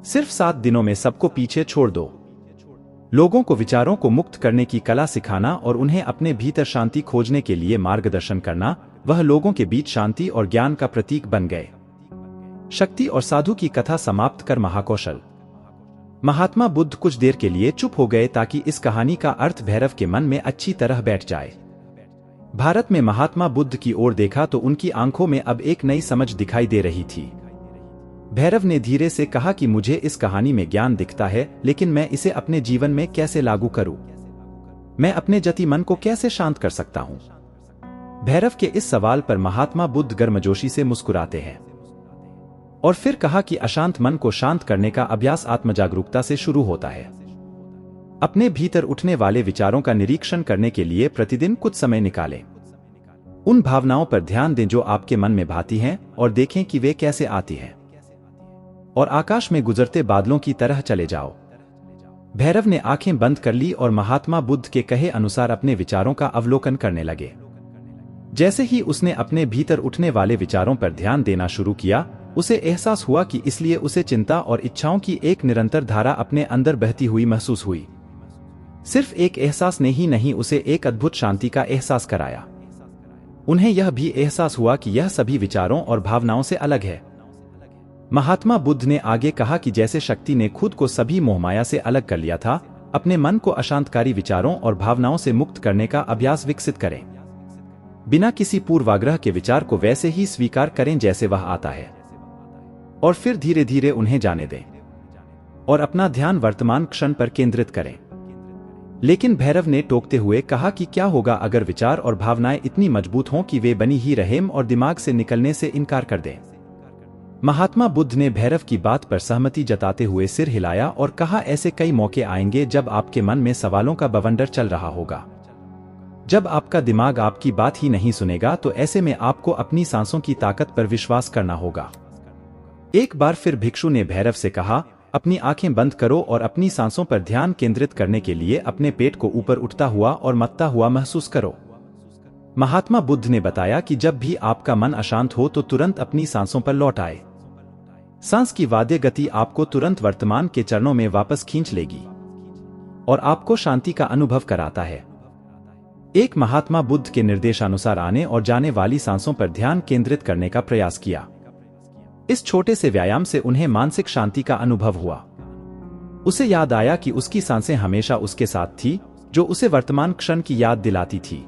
सिर्फ 7 दिनों में सबको पीछे छोड़ दो। लोगों को विचारों को मुक्त करने की कला सिखाना और उन्हें अपने भीतर शांति खोजने के लिए मार्गदर्शन करना, वह लोगों के बीच शांति और ज्ञान का प्रतीक बन गए। शक्ति और साधु की कथा समाप्त कर महाकौशल। महात्मा बुद्ध कुछ देर के लिए चुप हो गए ताकि इस कहानी का अर्थ भैरव के मन में अच्छी तरह बैठ जाए। भारत में महात्मा बुद्ध की ओर देखा तो उनकी आंखों में अब एक नई समझ दिखाई दे रही थी। भैरव ने धीरे से कहा कि मुझे इस कहानी में ज्ञान दिखता है, लेकिन मैं इसे अपने जीवन में कैसे लागू करूं? मैं अपने जति मन को कैसे शांत कर सकता हूं? भैरव के इस सवाल पर महात्मा बुद्ध गर्मजोशी से मुस्कुराते हैं और फिर कहा कि अशांत मन को शांत करने का अभ्यास आत्मजागरूकता से शुरू होता है। अपने भीतर उठने वाले विचारों का निरीक्षण करने के लिए प्रतिदिन कुछ समय निकालें। उन भावनाओं पर ध्यान दें जो आपके मन में भाती हैं और देखें कि वे कैसे आती हैं, और आकाश में गुजरते बादलों की तरह चले जाओ। भैरव ने आंखें बंद कर ली और महात्मा बुद्ध के कहे अनुसार अपने विचारों का अवलोकन करने लगे। जैसे ही उसने अपने भीतर उठने वाले विचारों पर ध्यान देना शुरू किया, उसे एहसास हुआ कि इसलिए उसे चिंता और इच्छाओं की एक निरंतर धारा अपने अंदर बहती हुई महसूस हुई। सिर्फ एक एहसास ने ही नहीं, उसे एक अद्भुत शांति का एहसास कराया। उन्हें यह भी एहसास हुआ कि यह सभी विचारों और भावनाओं से अलग है। महात्मा बुद्ध ने आगे कहा कि जैसे शक्ति ने खुद को सभी मोहमाया से अलग कर लिया था, अपने मन को अशांतकारी विचारों और भावनाओं से मुक्त करने का अभ्यास विकसित करें। बिना किसी पूर्वाग्रह के विचार को वैसे ही स्वीकार करें जैसे वह आता है, और फिर धीरे धीरे उन्हें जाने दें और अपना ध्यान वर्तमान क्षण पर केंद्रित करें। लेकिन भैरव ने टोकते हुए कहा कि क्या होगा अगर विचार और भावनाएं इतनी मजबूत हों कि वे बनी ही रहें और दिमाग से निकलने से इनकार कर दें। महात्मा बुद्ध ने भैरव की बात पर सहमति जताते हुए सिर हिलाया और कहा, ऐसे कई मौके आएंगे जब आपके मन में सवालों का बवंडर चल रहा होगा। जब आपका दिमाग आपकी बात ही नहीं सुनेगा, तो ऐसे में आपको अपनी सांसों की ताकत पर विश्वास करना होगा। एक बार फिर भिक्षु ने भैरव से कहा, अपनी आंखें बंद करो और अपनी सांसों पर ध्यान केंद्रित करने के लिए अपने पेट को ऊपर उठता हुआ और मत्ता हुआ महसूस करो। महात्मा बुद्ध ने बताया कि जब भी आपका मन अशांत हो तो तुरंत अपनी सांसों पर लौट आए। सांस की वाद्य गति आपको तुरंत वर्तमान के चरणों में वापस खींच लेगी और आपको शांति का अनुभव कराता है। एक महात्मा बुद्ध के निर्देशानुसार आने और जाने वाली सांसों पर ध्यान केंद्रित करने का प्रयास किया। इस छोटे से व्यायाम से उन्हें मानसिक शांति का अनुभव हुआ। उसे याद आया कि उसकी सांसें हमेशा उसके साथ थी, जो उसे वर्तमान क्षण की याद दिलाती थी।